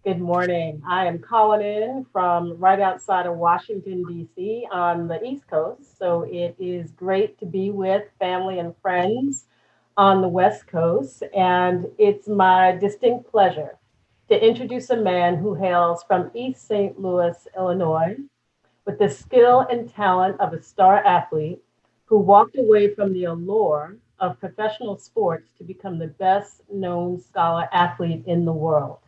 Good morning. I am calling in from right outside of Washington, D.C. on the East Coast. So it is great to be with family and friends on the West Coast. And it's my distinct pleasure to introduce a man who hails from East St. Louis, Illinois, with the skill and talent of a star athlete who walked away from the allure of professional sports to become the best known scholar athlete in the world.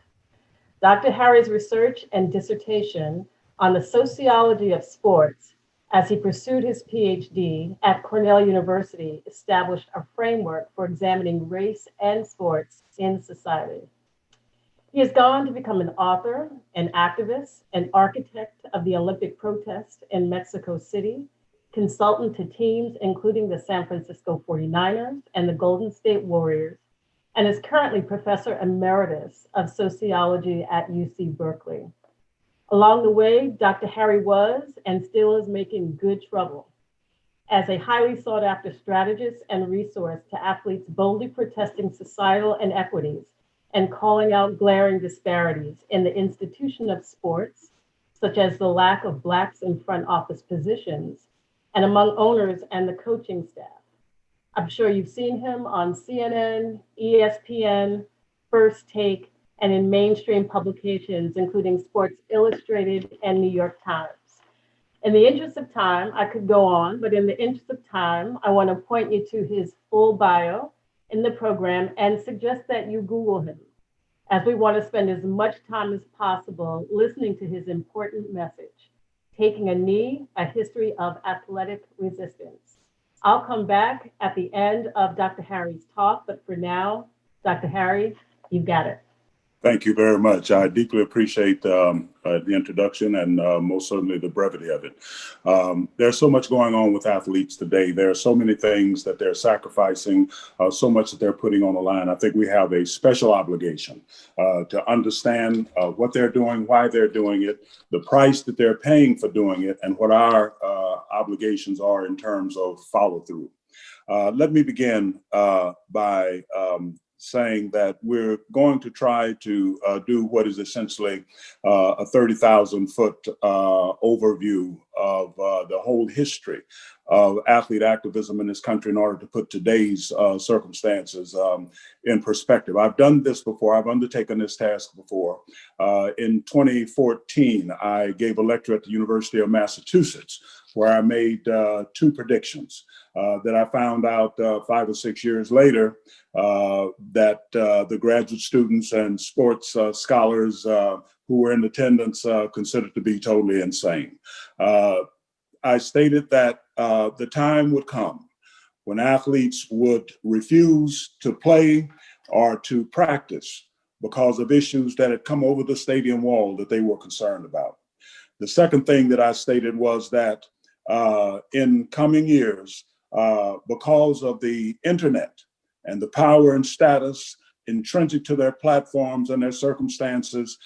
Dr. Harry's research and dissertation on the sociology of sports as he pursued his PhD at Cornell University established a framework for examining race and sports in society. He has gone to become an author, an activist, an architect of the Olympic protest in Mexico City, consultant to teams including the San Francisco 49ers and the Golden State Warriors, and is currently Professor Emeritus of Sociology at UC Berkeley. Along the way, Dr. Harry was and still is making good trouble as a highly sought after strategist and resource to athletes boldly protesting societal inequities and calling out glaring disparities in the institution of sports, such as the lack of Blacks in front office positions and among owners and the coaching staff. I'm sure you've seen him on CNN, ESPN, First Take, and in mainstream publications, including Sports Illustrated and New York Times. In the interest of time, I could go on, but in the interest of time, I want to point you to his full bio in the program and suggest that you Google him, as we want to spend as much time as possible listening to his important message, Taking a Knee, a history of athletic resistance. I'll come back at the end of Dr. Harry's talk, but for now, Dr. Harry, you've got it. Thank you very much. I deeply appreciate the introduction and most certainly the brevity of it. There's so much going on with athletes today. There are so many things that they're sacrificing, so much that they're putting on the line. I think we have a special obligation to understand what they're doing, why they're doing it, the price that they're paying for doing it, and what our obligations are in terms of follow through. Let me begin by saying that we're going to try to do what is essentially a 30,000 foot overview of the whole history of athlete activism in this country in order to put today's circumstances in perspective. I've done this before. I've undertaken this task before. In 2014, I gave a lecture at the University of Massachusetts where I made two predictions that I found out 5 or 6 years later that the graduate students and sports scholars who were in attendance considered to be totally insane. I stated that the time would come when athletes would refuse to play or to practice because of issues that had come over the stadium wall that they were concerned about. The second thing that I stated was that in coming years, because of the internet and the power and status intrinsic to their platforms and their circumstances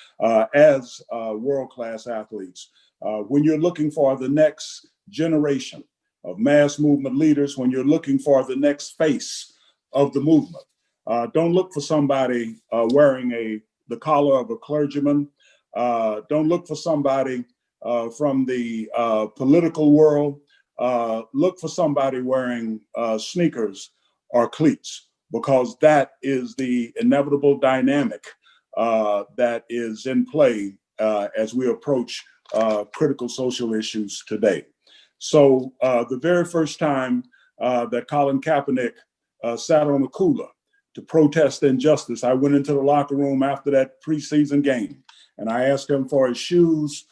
as world-class athletes, when you're looking for the next generation of mass movement leaders, when you're looking for the next face of the movement, don't look for somebody wearing the collar of a clergyman. Don't look for somebody from the political world. Look for somebody wearing sneakers or cleats, because that is the inevitable dynamic that is in play as we approach critical social issues today. So the very first time that Colin Kaepernick sat on a cooler to protest injustice, I went into the locker room after that preseason game and I asked him for his shoes,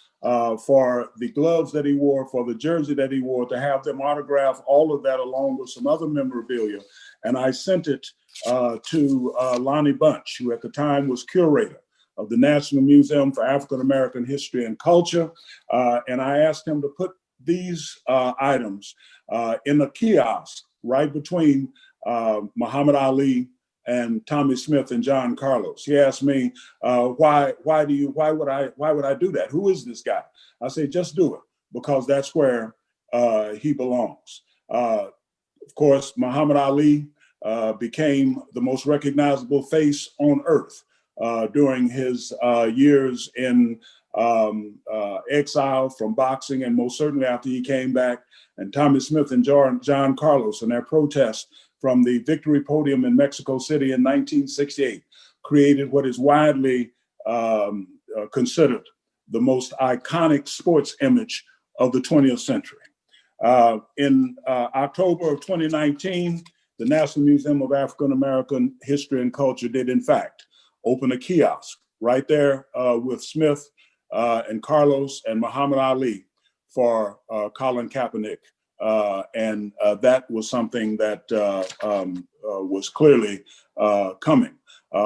for the gloves that he wore, for the jersey that he wore, to have them autograph all of that along with some other memorabilia. And I sent it to Lonnie Bunch, who at the time was curator of the National Museum for African American History and Culture. And I asked him to put these items in a kiosk right between Muhammad Ali and Tommie Smith and John Carlos. He asked me, why would I do that? Who is this guy? I said, just do it, because that's where he belongs. Of course, Muhammad Ali became the most recognizable face on earth during his years in exile from boxing, and most certainly after he came back, and Tommie Smith and John Carlos and their protest from the Victory Podium in Mexico City in 1968 created what is widely considered the most iconic sports image of the 20th century. In October of 2019, the National Museum of African American History and Culture did, in fact, open a kiosk right there with Smith and Carlos and Muhammad Ali for Colin Kaepernick. And that was something that was clearly coming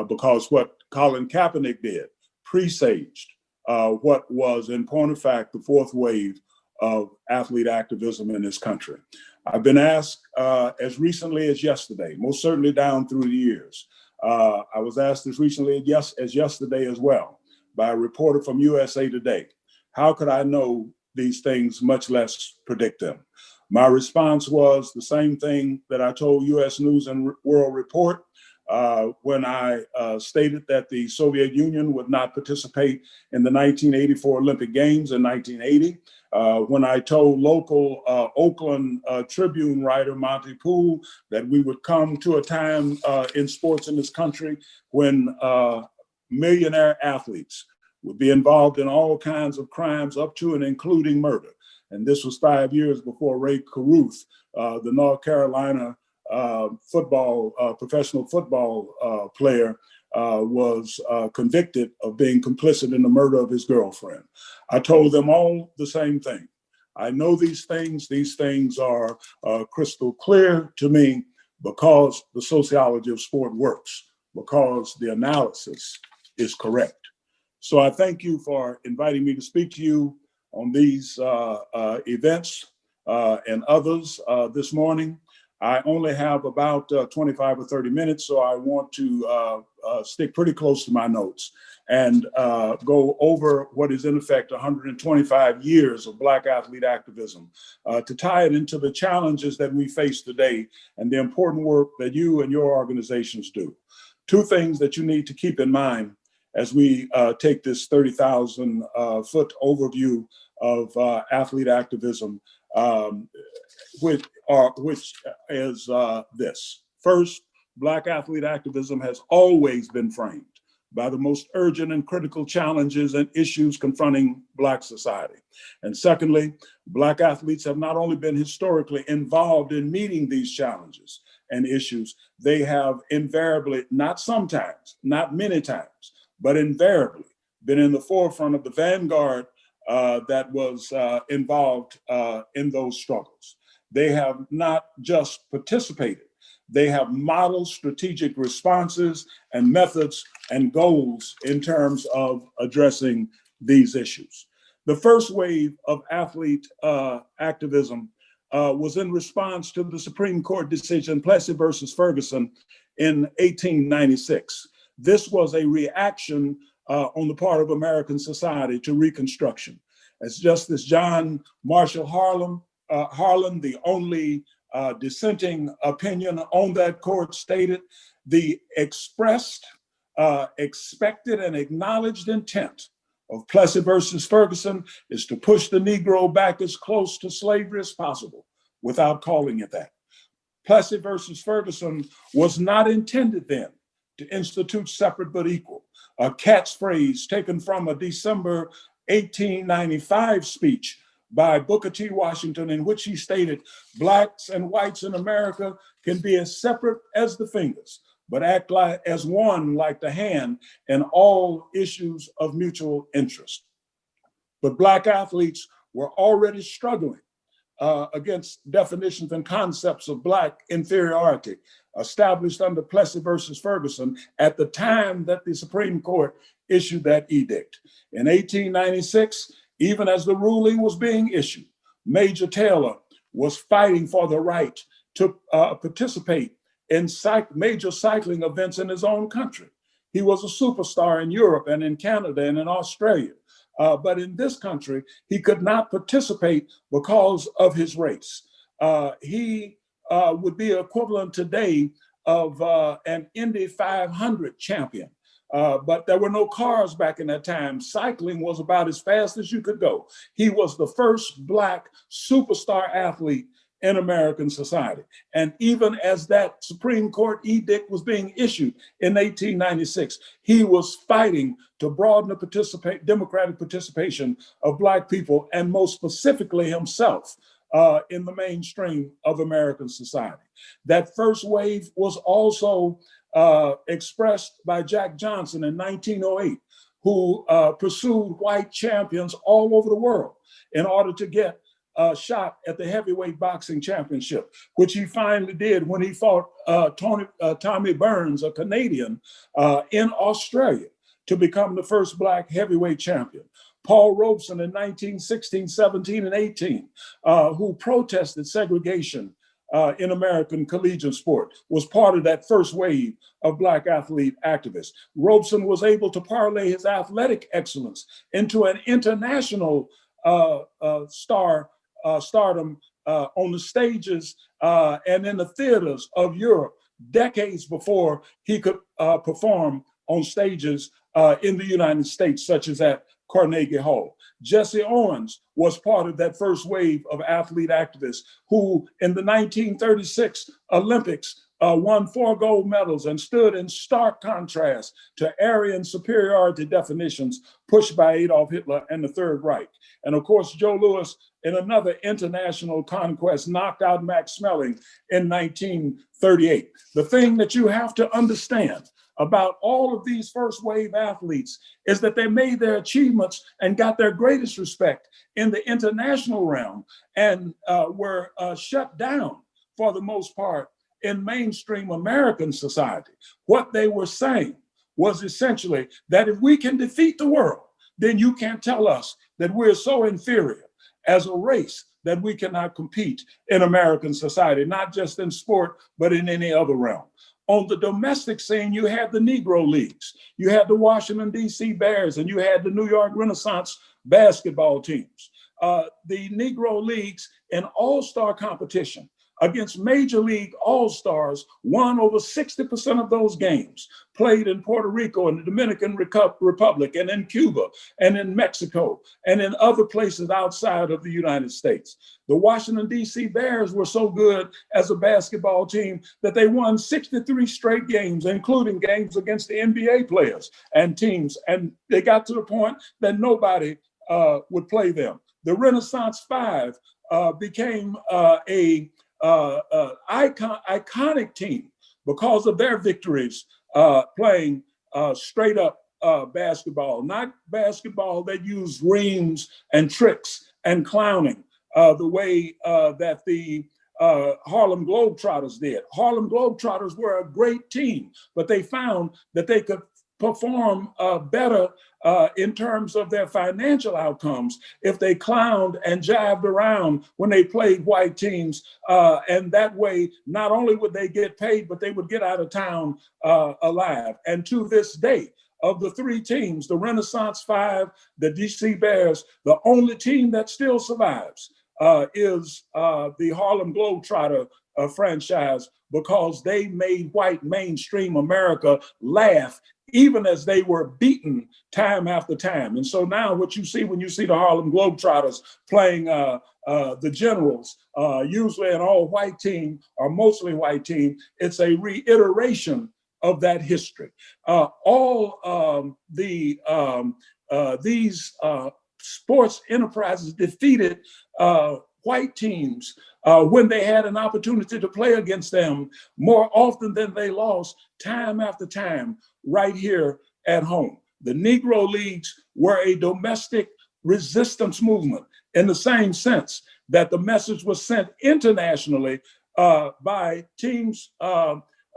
because what Colin Kaepernick did presaged what was, in point of fact, the fourth wave of athlete activism in this country. I've been asked as recently as yesterday, most certainly down through the years. I was asked as recently as yesterday as well by a reporter from USA Today, how could I know these things, much less predict them? My response was the same thing that I told US News and World Report when I stated that the Soviet Union would not participate in the 1984 Olympic Games in 1980. When I told local Oakland Tribune writer Monty Poole that we would come to a time in sports in this country when millionaire athletes would be involved in all kinds of crimes up to and including murder. And this was 5 years before Ray Caruth, the North Carolina professional football player, was convicted of being complicit in the murder of his girlfriend. I told them all the same thing. I know these things. These things are crystal clear to me because the sociology of sport works, because the analysis is correct. So I thank you for inviting me to speak to you on these events and others this morning. I only have about 25 or 30 minutes, so I want to stick pretty close to my notes and go over what is in effect 125 years of Black athlete activism to tie it into the challenges that we face today and the important work that you and your organizations do. Two things that you need to keep in mind as we take this 30,000 foot overview of athlete activism, which is this. First, Black athlete activism has always been framed by the most urgent and critical challenges and issues confronting Black society. And secondly, Black athletes have not only been historically involved in meeting these challenges and issues, they have invariably, not sometimes, not many times, but invariably been in the forefront of the vanguard that was involved in those struggles. They have not just participated, they have modeled strategic responses and methods and goals in terms of addressing these issues. The first wave of athlete activism was in response to the Supreme Court decision, Plessy versus Ferguson, in 1896. This was a reaction on the part of American society to Reconstruction. As Justice John Marshall Harlan, the only dissenting opinion on that court, stated, the expressed, expected, and acknowledged intent of Plessy versus Ferguson is to push the Negro back as close to slavery as possible without calling it that. Plessy versus Ferguson was not intended then to institute separate but equal, a catchphrase taken from a December 1895 speech by Booker T. Washington, in which he stated, Blacks and whites in America can be as separate as the fingers, but act like, as one like the hand in all issues of mutual interest. But Black athletes were already struggling against definitions and concepts of Black inferiority established under Plessy versus Ferguson at the time that the Supreme Court issued that edict. In 1896, even as the ruling was being issued, Major Taylor was fighting for the right to participate in major cycling events in his own country. He was a superstar in Europe and in Canada and in Australia. But in this country, he could not participate because of his race. He would be equivalent today of an Indy 500 champion But there were no cars back in that time. Cycling was about as fast as you could go. He was the first Black superstar athlete in American society. And even as that Supreme Court edict was being issued in 1896, he was fighting to broaden the democratic participation of Black people, and most specifically himself, in the mainstream of American society. That first wave was also expressed by Jack Johnson in 1908, who pursued white champions all over the world in order to get a shot at the heavyweight boxing championship, which he finally did when he fought Tommy Burns, a Canadian, in Australia to become the first Black heavyweight champion. Paul Robeson in 1916, 17, and 18, who protested segregation in American collegiate sport, was part of that first wave of Black athlete activists. Robeson was able to parlay his athletic excellence into an international stardom on the stages and in the theaters of Europe decades before he could perform on stages in the United States, such as at Carnegie Hall. Jesse Owens was part of that first wave of athlete activists who, in the 1936 Olympics, won 4 gold medals and stood in stark contrast to Aryan superiority definitions pushed by Adolf Hitler and the Third Reich. And of course, Joe Louis, in another international conquest, knocked out Max Schmeling in 1938. The thing that you have to understand about all of these first wave athletes is that they made their achievements and got their greatest respect in the international realm and were shut down for the most part in mainstream American society. What they were saying was essentially that if we can defeat the world, then you can't tell us that we're so inferior as a race that we cannot compete in American society, not just in sport, but in any other realm. On the domestic scene, you had the Negro Leagues, you had the Washington, D.C. Bears, and you had the New York Renaissance basketball teams. The Negro Leagues in all-star competition against Major League All-Stars won over 60% of those games, played in Puerto Rico and the Dominican Republic and in Cuba and in Mexico and in other places outside of the United States. The Washington, D.C. Bears were so good as a basketball team that they won 63 straight games, including games against the NBA players and teams. And they got to the point that nobody would play them. The Renaissance Five became a iconic team because of their victories playing straight up basketball, not basketball that used reams and tricks and clowning the way that the Harlem Globetrotters did. Harlem Globetrotters were a great team, but they found that they could perform better in terms of their financial outcomes if they clowned and jived around when they played white teams. And that way, not only would they get paid, but they would get out of town alive. And to this day, of the 3 teams, the Renaissance Five, the DC Bears, the only team that still survives is the Harlem Globetrotter franchise, because they made white mainstream America laugh even as they were beaten time after time. And so now what you see when you see the Harlem Globetrotters playing the Generals, usually an all-white team or mostly white team, it's a reiteration of that history. These sports enterprises defeated white teams when they had an opportunity to play against them more often than they lost, time after time, right here at home. The Negro Leagues were a domestic resistance movement in the same sense that the message was sent internationally by teams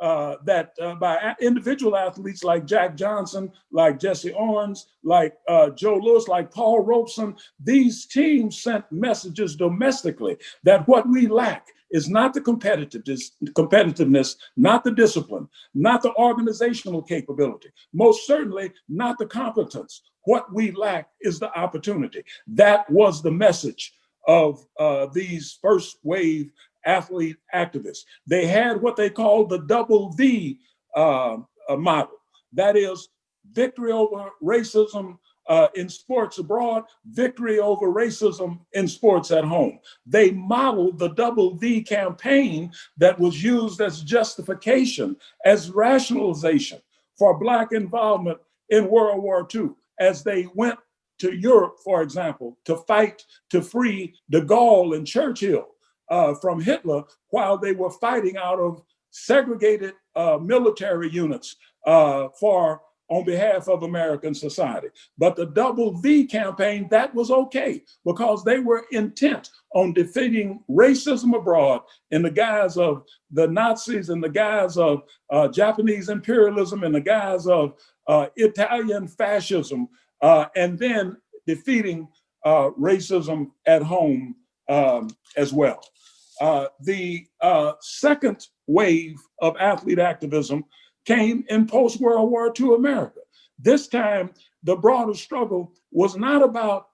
by individual athletes like Jack Johnson, like Jesse Owens, like Joe Louis, like Paul Robeson. These teams sent messages domestically that what we lack is not the competitiveness, not the discipline, not the organizational capability, most certainly not the competence. What we lack is the opportunity. That was the message of these first wave athlete activists. They had what they called the double V model. That is, victory over racism in sports abroad, victory over racism in sports at home. They modeled the double V campaign that was used as justification, as rationalization for Black involvement in World War II, as they went to Europe, for example, to fight to free de Gaulle and Churchill from Hitler, while they were fighting out of segregated military units on behalf of American society. But the double V campaign, that was okay, because they were intent on defeating racism abroad in the guise of the Nazis, in the guise of Japanese imperialism, in the guise of Italian fascism, and then defeating racism at home as well. The second wave of athlete activism came in post-World War II America. This time, the broader struggle was not about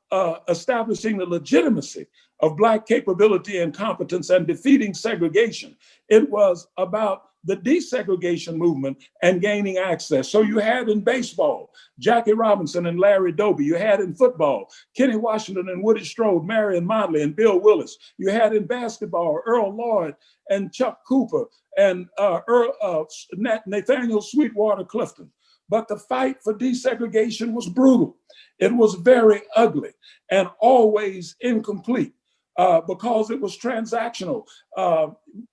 establishing the legitimacy of Black capability and competence and defeating segregation. It was about the desegregation movement and gaining access. So you had in baseball, Jackie Robinson and Larry Doby. You had in football, Kenny Washington and Woody Strode, Marion Motley and Bill Willis. You had in basketball, Earl Lloyd and Chuck Cooper and Nathaniel Sweetwater Clifton. But the fight for desegregation was brutal. It was very ugly and always incomplete because it was transactional.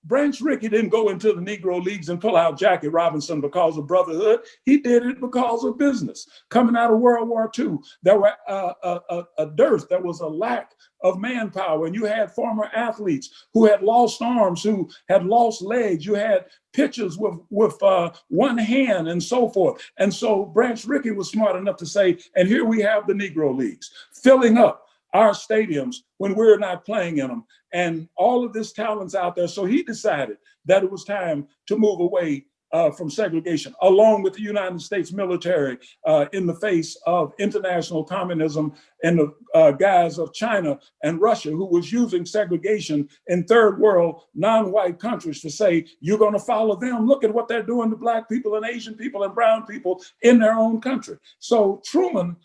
Branch Rickey didn't go into the Negro Leagues and pull out Jackie Robinson because of brotherhood. He did it because of business. Coming out of World War II, there were a dearth, there was a lack of manpower, and you had former athletes who had lost arms, who had lost legs. You had pitchers with one hand and so forth. And so Branch Rickey was smart enough to say, and here we have the Negro Leagues filling up our stadiums when we're not playing in them, and all of this talent's out there. So he decided that it was time to move away from segregation, along with the United States military in the face of international communism and the guise of China and Russia, who was using segregation in third world non-white countries to say, you're going to follow them. Look at what they're doing to Black people and Asian people and brown people in their own country. So Truman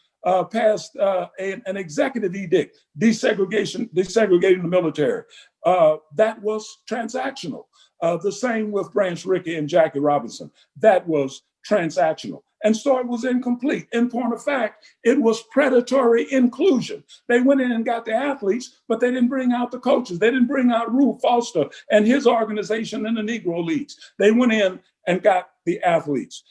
passed an executive edict, desegregating the military. That was transactional. The same with Branch Rickey and Jackie Robinson. That was transactional. And so it was incomplete. In point of fact, it was predatory inclusion. They went in and got the athletes, but they didn't bring out the coaches. They didn't bring out Rube Foster and his organization in the Negro Leagues. They went in and got the athletes.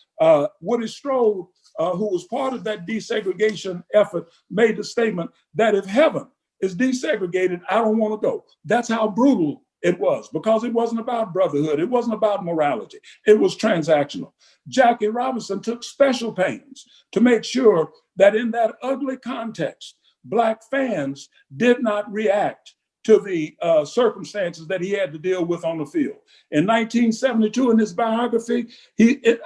Woody Strode, who was part of that desegregation effort, made the statement that if heaven is desegregated, I don't want to go. That's how brutal it was, because it wasn't about brotherhood. It wasn't about morality. It was transactional. Jackie Robinson took special pains to make sure that in that ugly context, Black fans did not react to the circumstances that he had to deal with on the field. In 1972, in his biography,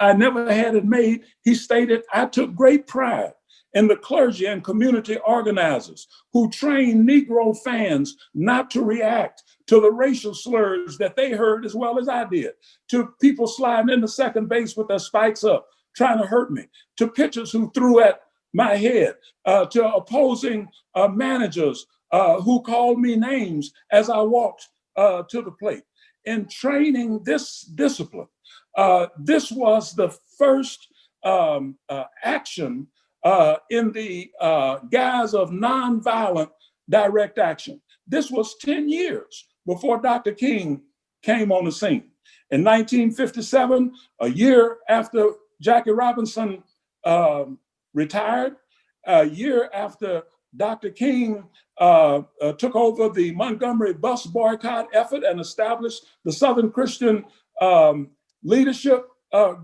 I Never Had It Made, he stated, I took great pride in the clergy and community organizers who trained Negro fans not to react to the racial slurs that they heard as well as I did, to people sliding into second base with their spikes up, trying to hurt me, to pitchers who threw at my head, to opposing managers who called me names as I walked to the plate. In training this discipline, this was the first action in the guise of nonviolent direct action. This was 10 years before Dr. King came on the scene. In 1957, a year after Jackie Robinson retired, a year after Dr. King took over the Montgomery bus boycott effort and established the Southern Christian Leadership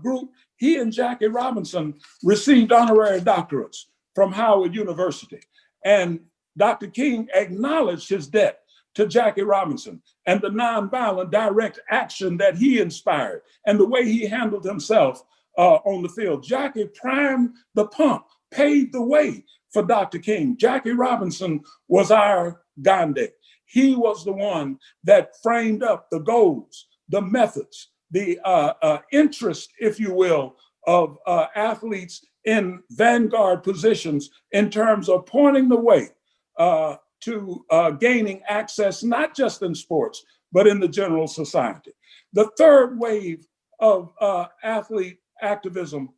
Group, he and Jackie Robinson received honorary doctorates from Howard University. And Dr. King acknowledged his debt to Jackie Robinson and the nonviolent direct action that he inspired and the way he handled himself on the field. Jackie primed the pump, paved the way for Dr. King. Jackie Robinson was our Gandhi. He was the one that framed up the goals, the methods, the interest, if you will, of athletes in vanguard positions in terms of pointing the way to gaining access, not just in sports, but in the general society. The third wave of athlete activism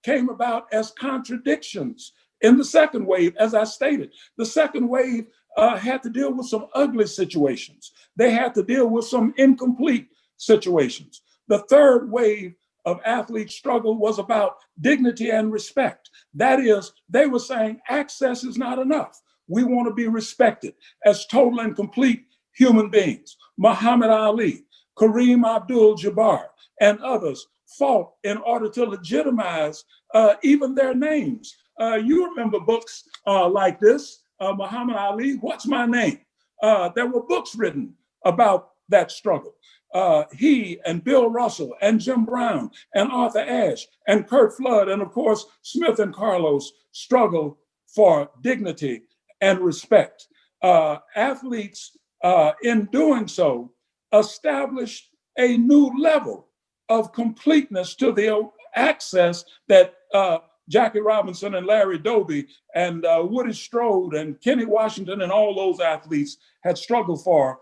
came about as contradictions in the second wave, as I stated. The second wave had to deal with some ugly situations. They had to deal with some incomplete situations. The third wave of athlete struggle was about dignity and respect. That is, they were saying access is not enough. We want to be respected as total and complete human beings. Muhammad Ali, Kareem Abdul-Jabbar, and others fought in order to legitimize even their names. You remember books like this, Muhammad Ali, What's My Name? There were books written about that struggle. He and Bill Russell and Jim Brown and Arthur Ashe and Kurt Flood and of course Smith and Carlos struggled for dignity and respect. Athletes in doing so established a new level of completeness to the access that Jackie Robinson and Larry Doby and Woody Strode and Kenny Washington and all those athletes had struggled for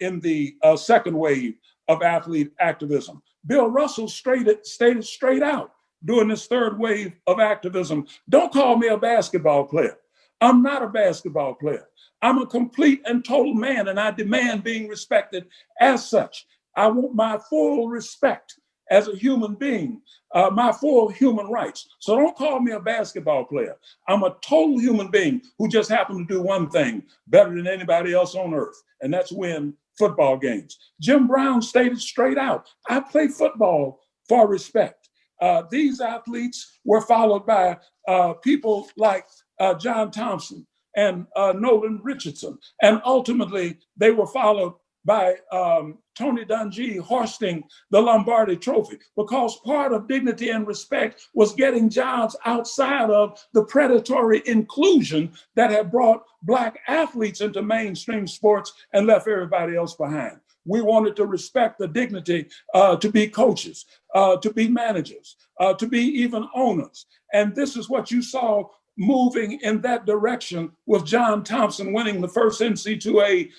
in the second wave of athlete activism. Bill Russell stated straight out during this third wave of activism, don't call me a basketball player. I'm not a basketball player. I'm a complete and total man, and I demand being respected as such. I want my full respect as a human being, my full human rights. So don't call me a basketball player. I'm a total human being who just happened to do one thing better than anybody else on earth, and that's win football games. Jim Brown stated straight out, I play football for respect. These athletes were followed by people like John Thompson and Nolan Richardson, and ultimately they were followed by Tony Dungy hoisting the Lombardi Trophy, because part of dignity and respect was getting jobs outside of the predatory inclusion that had brought Black athletes into mainstream sports and left everybody else behind. We wanted to respect the dignity to be coaches, to be managers, to be even owners. And this is what you saw moving in that direction with John Thompson winning the first NCAA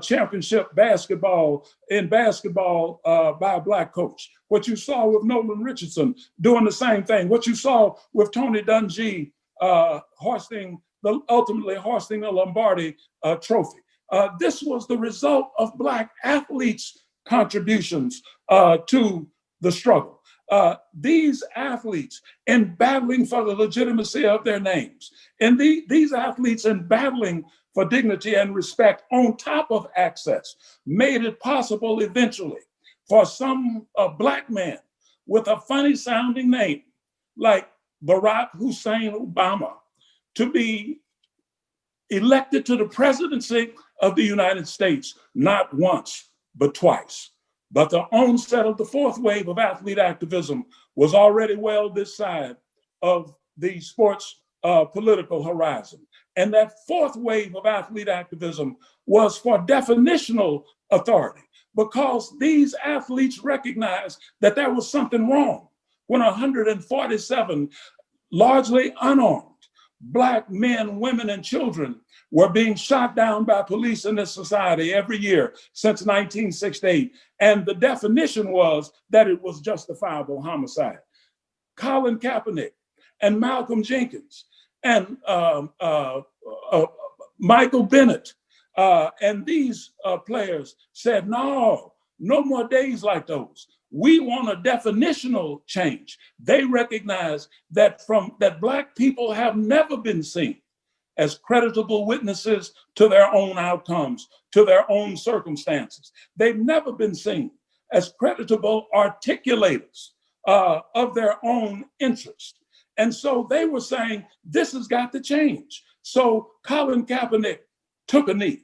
championship basketball by a Black coach. What you saw with Nolan Richardson doing the same thing. What you saw with Tony Dungy ultimately hoisting the Lombardi Trophy. This was the result of Black athletes' contributions to the struggle. These athletes in battling for the legitimacy of their names, and these athletes in battling for dignity and respect on top of access, made it possible eventually for some Black man with a funny sounding name like Barack Hussein Obama to be elected to the presidency of the United States, not once, but twice. But the onset of the fourth wave of athlete activism was already well this side of the sports political horizon. And that fourth wave of athlete activism was for definitional authority, because these athletes recognized that there was something wrong when 147 largely unarmed Black men, women, and children were being shot down by police in this society every year since 1968. And the definition was that it was justifiable homicide. Colin Kaepernick and Malcolm Jenkins and Michael Bennett and these players said, no more days like those. We want a definitional change. They recognize that Black people have never been seen as creditable witnesses to their own outcomes, to their own circumstances. They've never been seen as creditable articulators of their own interests. And so they were saying, this has got to change. So Colin Kaepernick took a knee.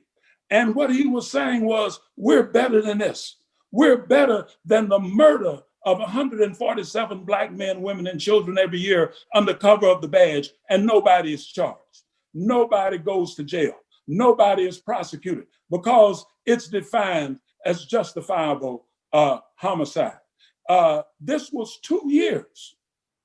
And what he was saying was, we're better than this. We're better than the murder of 147 Black men, women, and children every year under cover of the badge, and nobody is charged. Nobody goes to jail. Nobody is prosecuted because it's defined as justifiable homicide. This was 2 years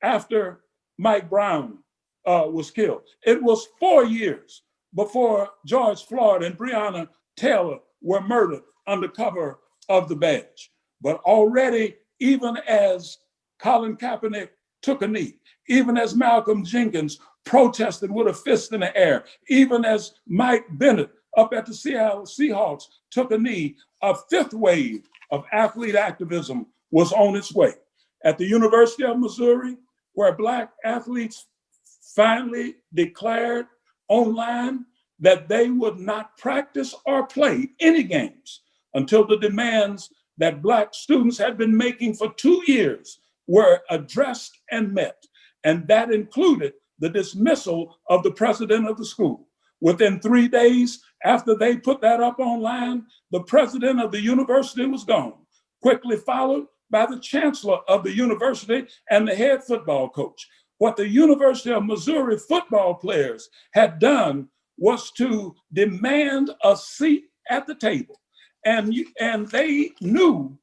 after Mike Brown was killed. It was 4 years before George Floyd and Breonna Taylor were murdered under cover of the badge. But already, even as Colin Kaepernick took a knee, even as Malcolm Jenkins protested with a fist in the air, even as Mike Bennett up at the Seattle Seahawks took a knee, a fifth wave of athlete activism was on its way. At the University of Missouri, where Black athletes finally declared online that they would not practice or play any games until the demands that Black students had been making for 2 years were addressed and met. And that included the dismissal of the president of the school. Within 3 days after they put that up online, the president of the university was gone, quickly followed by the chancellor of the university and the head football coach. What the University of Missouri football players had done was to demand a seat at the table. And they knew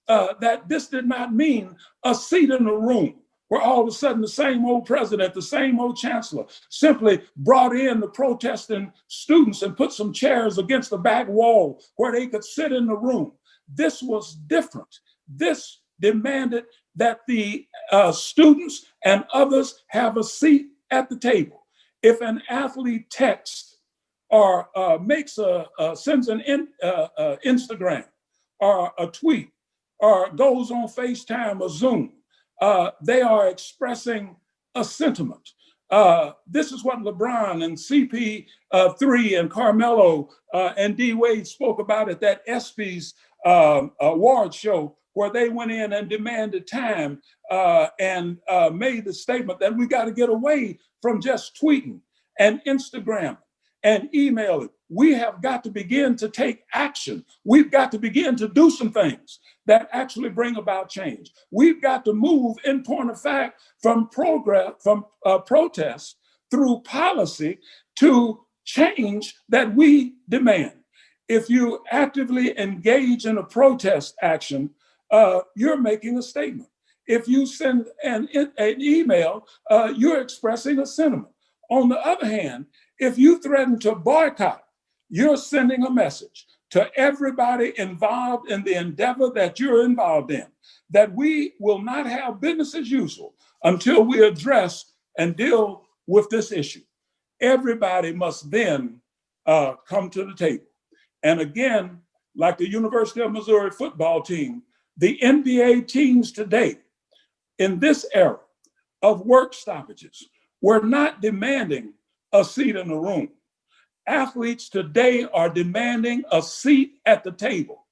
that this did not mean a seat in the room where all of a sudden the same old president, the same old chancellor simply brought in the protesting students and put some chairs against the back wall where they could sit in the room. This was different. This demanded that the students and others have a seat at the table. If an athlete texts or sends an Instagram or a tweet or goes on FaceTime or Zoom, they are expressing a sentiment. This is what LeBron and CP3 and Carmelo and D Wade spoke about at that ESPYs award show, where they went in and demanded time and made the statement that we got to get away from just tweeting and Instagram and emailing. We have got to begin to take action. We've got to begin to do some things that actually bring about change. We've got to move, in point of fact, from protest through policy to change that we demand. If you actively engage in a protest action, you're making a statement. If you send an email, you're expressing a sentiment. On the other hand, if you threaten to boycott, you're sending a message to everybody involved in the endeavor that you're involved in, that we will not have business as usual until we address and deal with this issue. Everybody must then come to the table. And again, like the University of Missouri football team, the NBA teams today, in this era of work stoppages, we're not demanding a seat in the room. Athletes today are demanding a seat at the table.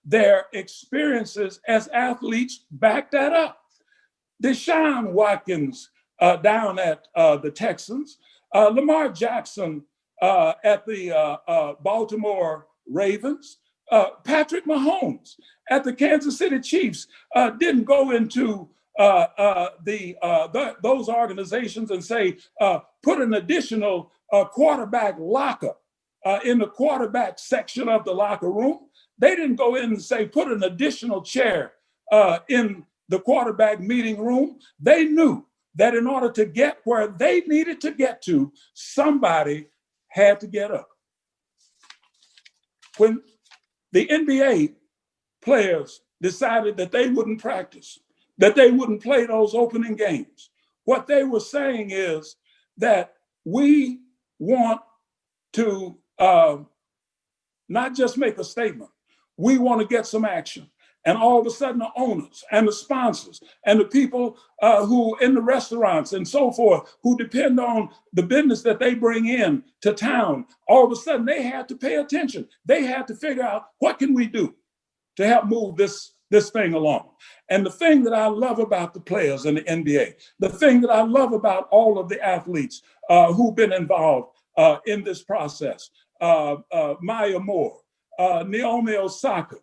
Their experiences as athletes back that up. Deshaun Watkins down at the Texans, Lamar Jackson at the Baltimore Ravens, Patrick Mahomes at the Kansas City Chiefs didn't go into those organizations and say, put an additional quarterback locker in the quarterback section of the locker room. They didn't go in and say, put an additional chair in the quarterback meeting room. They knew that in order to get where they needed to get to, somebody had to get up. When the NBA players decided that they wouldn't practice, that they wouldn't play those opening games, what they were saying is that we want to not just make a statement, we want to get some action. And all of a sudden, the owners and the sponsors and the people who in the restaurants and so forth, who depend on the business that they bring in to town, all of a sudden they had to pay attention. They had to figure out, what can we do to help move this thing along? And the thing that I love about the players in the NBA, the thing that I love about all of the athletes who've been involved in this process, Maya Moore, Naomi Osaka,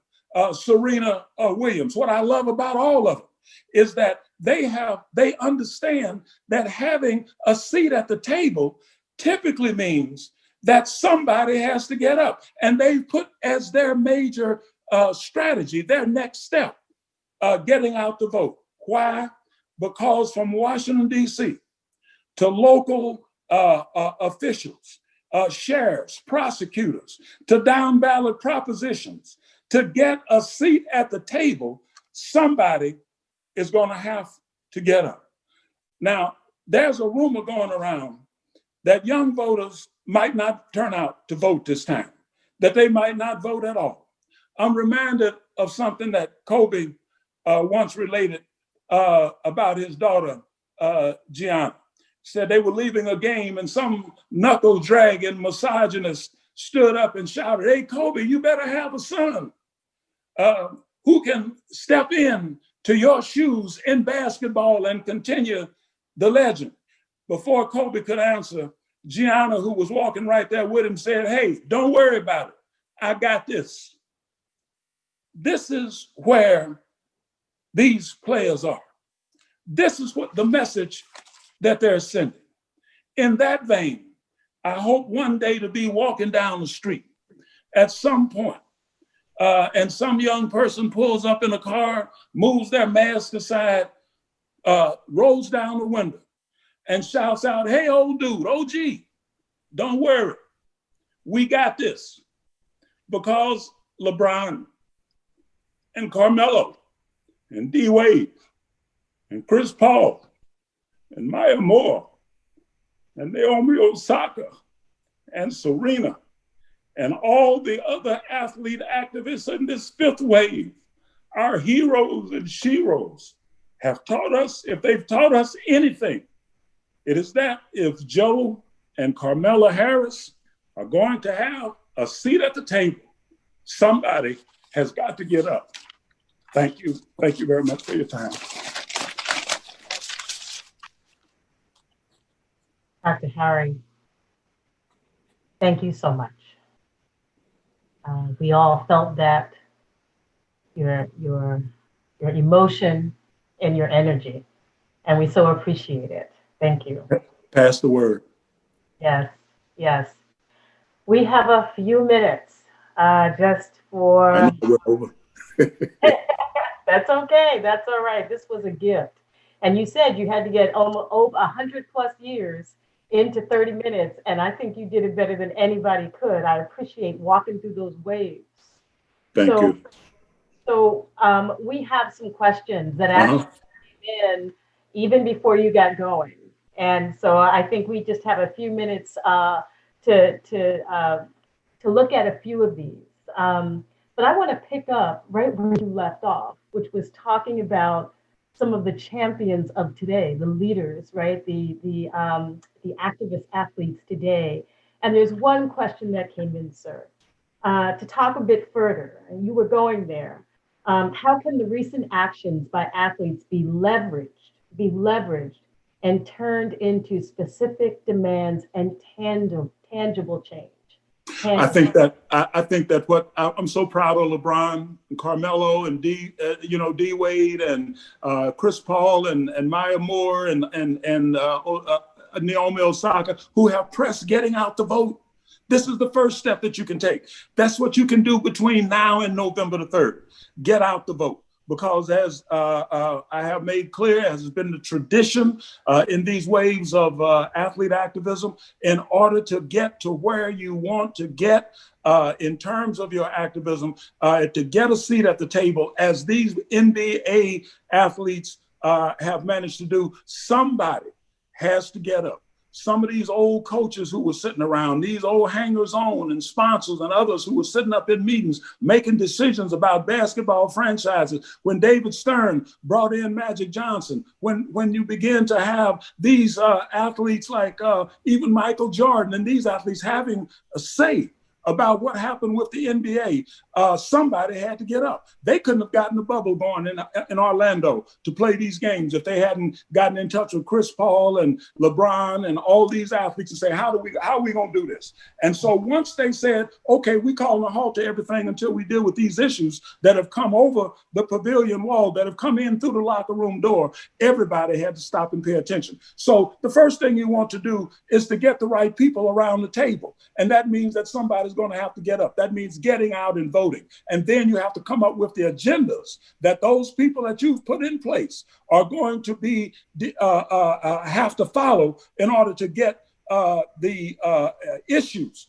Serena Williams. What I love about all of them is that they understand that having a seat at the table typically means that somebody has to get up. And they put as their major strategy, their next step, getting out the vote. Why? Because from Washington, D.C., to local officials, sheriffs, prosecutors, to down ballot propositions. To get a seat at the table, somebody is going to have to get up. Now, there's a rumor going around that young voters might not turn out to vote this time, that they might not vote at all. I'm reminded of something that Kobe once related about his daughter, Gianna. Said they were leaving a game and some knuckle-dragging misogynist stood up and shouted, "Hey, Kobe, you better have a son who can step in to your shoes in basketball and continue the legend." Before Kobe could answer, Gianna, who was walking right there with him, said, "Hey, don't worry about it. I got this." This is where these players are. This is what the message that they're sending. In that vein, I hope one day to be walking down the street at some point, and some young person pulls up in a car, moves their mask aside, rolls down the window, and shouts out, "Hey, old dude, OG, don't worry. We got this." Because LeBron and Carmelo and D Wade and Chris Paul and Maya Moore and Naomi Osaka and Serena and all the other athlete activists in this fifth wave, our heroes and sheroes, have taught us, if they've taught us anything, it is that if Joe and Carmela Harris are going to have a seat at the table, somebody has got to get up. Thank you. Thank you very much for your time. Dr. Harry, thank you so much. We all felt that, your emotion and your energy, and we so appreciate it. Thank you. Pass the word. Yes, yes. We have a few minutes just for... I know we're over. That's okay. That's all right. This was a gift. And you said you had to get over 100 plus years into 30 minutes, and I think you did it better than anybody could. I appreciate walking through those waves. Thank you. So we have some questions that actually came in even before you got going. And so I think we just have a few minutes to look at a few of these. But I want to pick up right where you left off, which was talking about some of the champions of today, the leaders, right? The activist athletes today. And there's one question that came in, sir, to talk a bit further, and you were going there. How can the recent actions by athletes be leveraged and turned into specific demands and tangible change? I think that what I'm so proud of LeBron and Carmelo and D Wade and Chris Paul and Maya Moore and Naomi Osaka, who have pressed getting out the vote. This is the first step that you can take. That's what you can do between now and November the 3rd. Get out the vote. Because as I have made clear, as has been the tradition in these waves of athlete activism, in order to get to where you want to get in terms of your activism, to get a seat at the table, as these NBA athletes have managed to do, somebody has to get up. Some of these old coaches who were sitting around, these old hangers-on and sponsors and others who were sitting up in meetings making decisions about basketball franchises. When David Stern brought in Magic Johnson, when you begin to have these athletes like even Michael Jordan and these athletes having a say about what happened with the NBA, somebody had to get up. They couldn't have gotten the bubble going in Orlando to play these games if they hadn't gotten in touch with Chris Paul and LeBron and all these athletes and say, how are we going to do this? And so once they said, okay, we call a halt to everything until we deal with these issues that have come over the pavilion wall, that have come in through the locker room door, everybody had to stop and pay attention. So the first thing you want to do is to get the right people around the table. And that means that somebody's going to have to get up. That means getting out and voting. And then you have to come up with the agendas that those people that you've put in place are going to be have to follow in order to get the issues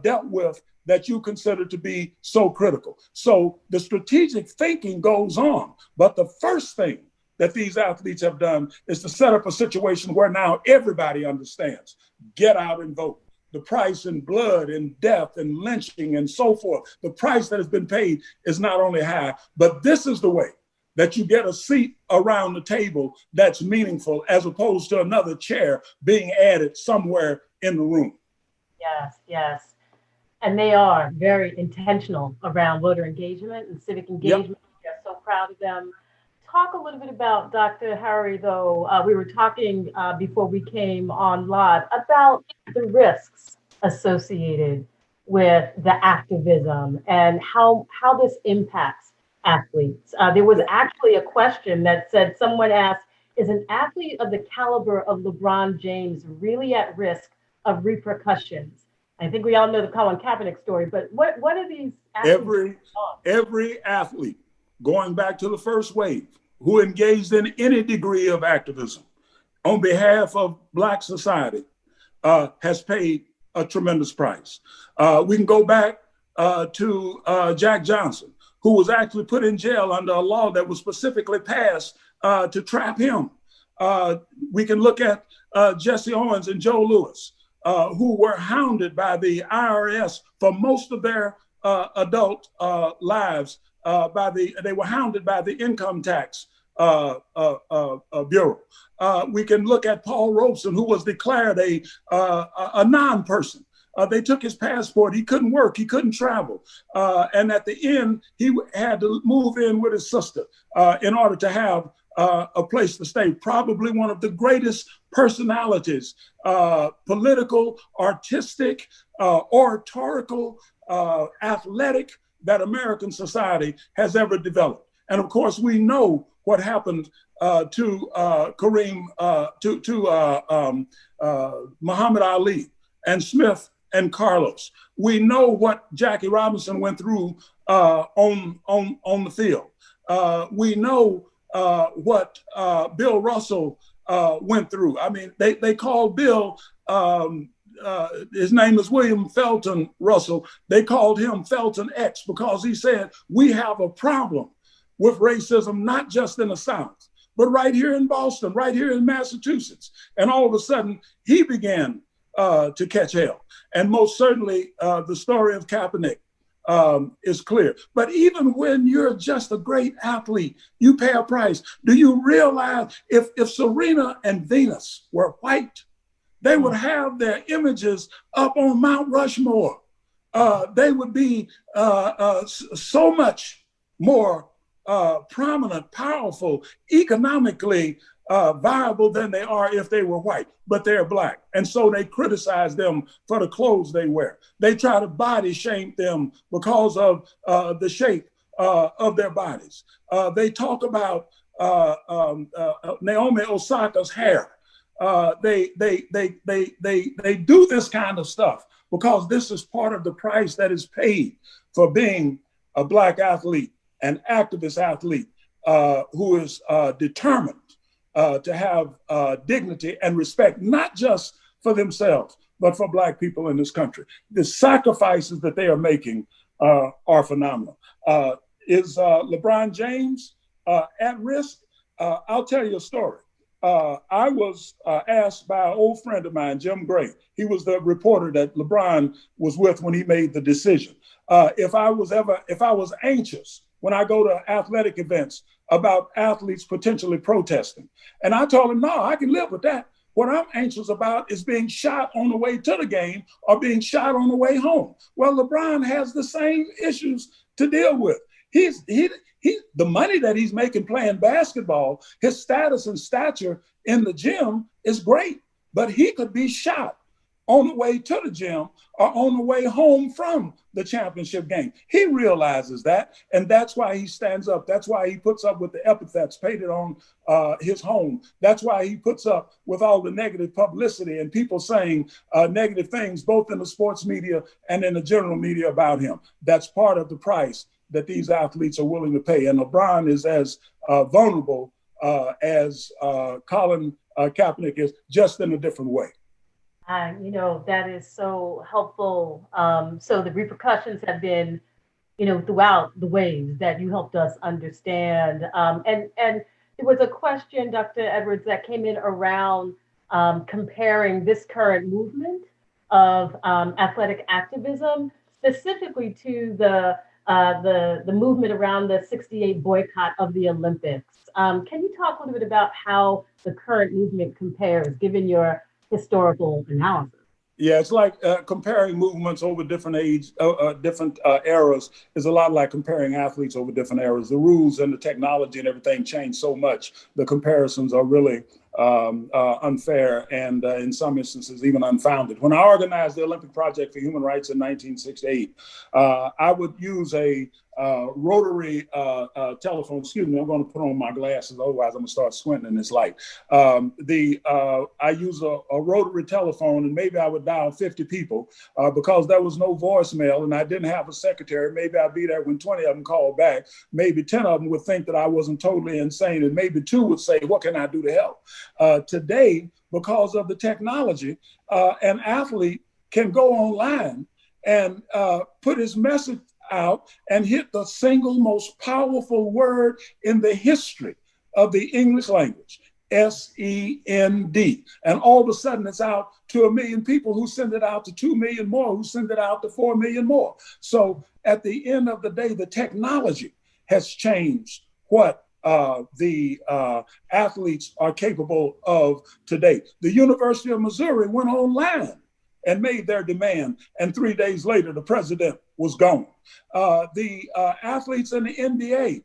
dealt with that you consider to be so critical. So the strategic thinking goes on. But the first thing that these athletes have done is to set up a situation where now everybody understands, get out and vote. The price in blood and death and lynching and so forth, the price that has been paid is not only high, but this is the way that you get a seat around the table that's meaningful, as opposed to another chair being added somewhere in the room. Yes, yes. And they are very intentional around voter engagement and civic engagement. Yep. We're so proud of them. Talk a little bit about Dr. Harry, though. We were talking before we came on live about the risks associated with the activism and how this impacts athletes. There was actually a question that said, someone asked, is an athlete of the caliber of LeBron James really at risk of repercussions? I think we all know the Colin Kaepernick story, but what are these athletes? Every athlete, going back to the first wave, who engaged in any degree of activism on behalf of Black society has paid a tremendous price. We can go back to Jack Johnson, who was actually put in jail under a law that was specifically passed to trap him. We can look at Jesse Owens and Joe Louis, who were hounded by the IRS for most of their adult lives. They were hounded by the income tax bureau. We can look at Paul Robeson, who was declared a non-person. They took his passport. He couldn't work. He couldn't travel. And at the end, he had to move in with his sister in order to have a place to stay. Probably one of the greatest personalities, political, artistic, oratorical, athletic, that American society has ever developed. And of course, we know what happened to Muhammad Ali and Smith and Carlos. We know what Jackie Robinson went through on the field. We know what Bill Russell went through. I mean, they called Bill, his name is William Felton Russell. They called him Felton X because he said, we have a problem with racism, not just in the South, but right here in Boston, right here in Massachusetts. And all of a sudden, he began to catch hell. And most certainly, the story of Kaepernick is clear. But even when you're just a great athlete, you pay a price. Do you realize if Serena and Venus were white, they would have their images up on Mount Rushmore. They would be so much more prominent, powerful, economically viable than they are if they were white, but they're Black. And so they criticize them for the clothes they wear. They try to body shame them because of the shape of their bodies. They talk about Naomi Osaka's hair. They do this kind of stuff because this is part of the price that is paid for being a Black athlete, an activist athlete who is determined to have dignity and respect, not just for themselves, but for Black people in this country. The sacrifices that they are making are phenomenal. Is LeBron James at risk? I'll tell you a story. I was asked by an old friend of mine, Jim Gray. He was the reporter that LeBron was with when he made the decision. If I was anxious when I go to athletic events about athletes potentially protesting. And I told him, no, I can live with that. What I'm anxious about is being shot on the way to the game or being shot on the way home. Well, LeBron has the same issues to deal with. The money that he's making playing basketball, his status and stature in the gym is great, but he could be shot on the way to the gym or on the way home from the championship game. He realizes that, and that's why he stands up. That's why he puts up with the epithets painted on his home. That's why he puts up with all the negative publicity and people saying negative things, both in the sports media and in the general media about him. That's part of the price that these athletes are willing to pay. And LeBron is as vulnerable as Colin Kaepernick is, just in a different way. That is so helpful. So the repercussions have been, throughout the ways that you helped us understand. And there was a question, Dr. Edwards, that came in around comparing this current movement of athletic activism specifically to the movement around the '68 boycott of the Olympics. Can you talk a little bit about how the current movement compares, given your historical analysis? Yeah, it's like comparing movements over different different eras is a lot like comparing athletes over different eras. The rules and the technology and everything change so much. The comparisons are really unfair and in some instances even unfounded. When I organized the Olympic Project for Human Rights in 1968, I would use a rotary telephone. Excuse me, I'm going to put on my glasses, otherwise I'm going to start squinting in this light. I use a rotary telephone, and maybe I would dial 50 people because there was no voicemail and I didn't have a secretary. Maybe I'd be there when 20 of them called back. Maybe 10 of them would think that I wasn't totally insane, and maybe 2 would say, what can I do to help? Today, because of the technology, an athlete can go online and put his message out and hit the single most powerful word in the history of the English language, SEND. And all of a sudden it's out to 1 million people, who send it out to 2 million more, who send it out to 4 million more. So at the end of the day, the technology has changed what the athletes are capable of today. The University of Missouri went online and made their demand, and 3 days later, the president was gone. The athletes in the NBA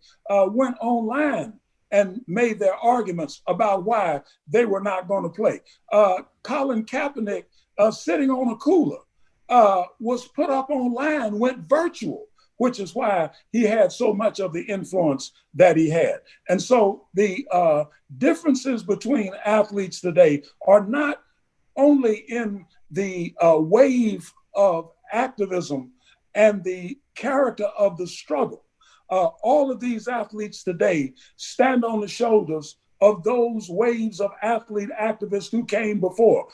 went online and made their arguments about why they were not going to play. Colin Kaepernick, sitting on a cooler, was put up online, went virtual, which is why he had so much of the influence that he had. And so the differences between athletes today are not only in the wave of activism and the character of the struggle. All of these athletes today stand on the shoulders of those waves of athlete activists who came before.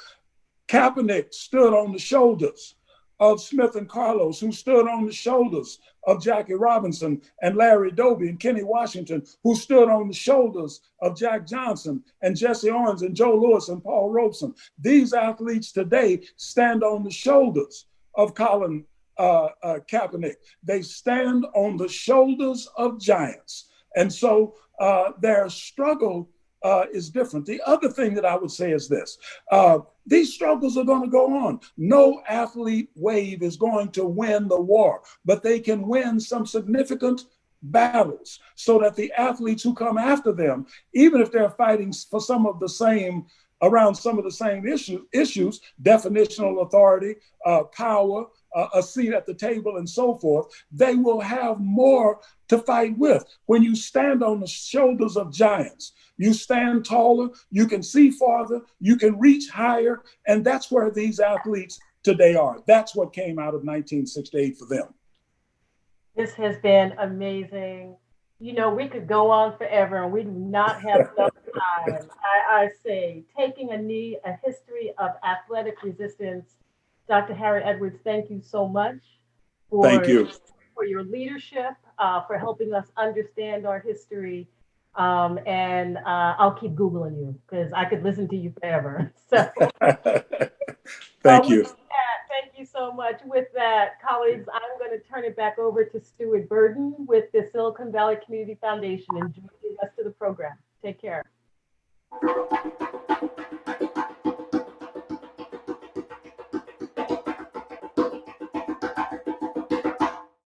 Kaepernick stood on the shoulders of Smith and Carlos, who stood on the shoulders of Jackie Robinson and Larry Doby and Kenny Washington, who stood on the shoulders of Jack Johnson and Jesse Owens and Joe Louis and Paul Robeson. These athletes today stand on the shoulders of Colin Kaepernick. They stand on the shoulders of giants. And so their struggle is different. The other thing that I would say is this. These struggles are going to go on. No athlete wave is going to win the war, but they can win some significant battles so that the athletes who come after them, even if they're fighting for some of the same, around some of the same issues, definitional authority, power, a seat at the table, and so forth, they will have more to fight with. When you stand on the shoulders of giants, you stand taller, you can see farther, you can reach higher, and that's where these athletes today are. That's what came out of 1968 for them. This has been amazing. We could go on forever and we do not have enough time. I say, Taking a Knee, A History of Athletic Resistance. Dr. Harry Edwards, thank you so much for your leadership, for helping us understand our history. And I'll keep Googling you because I could listen to you forever. So thank you. Thank you so much. With that, colleagues, I'm going to turn it back over to Stuart Burden with the Silicon Valley Community Foundation. Enjoy the rest of the program. Take care.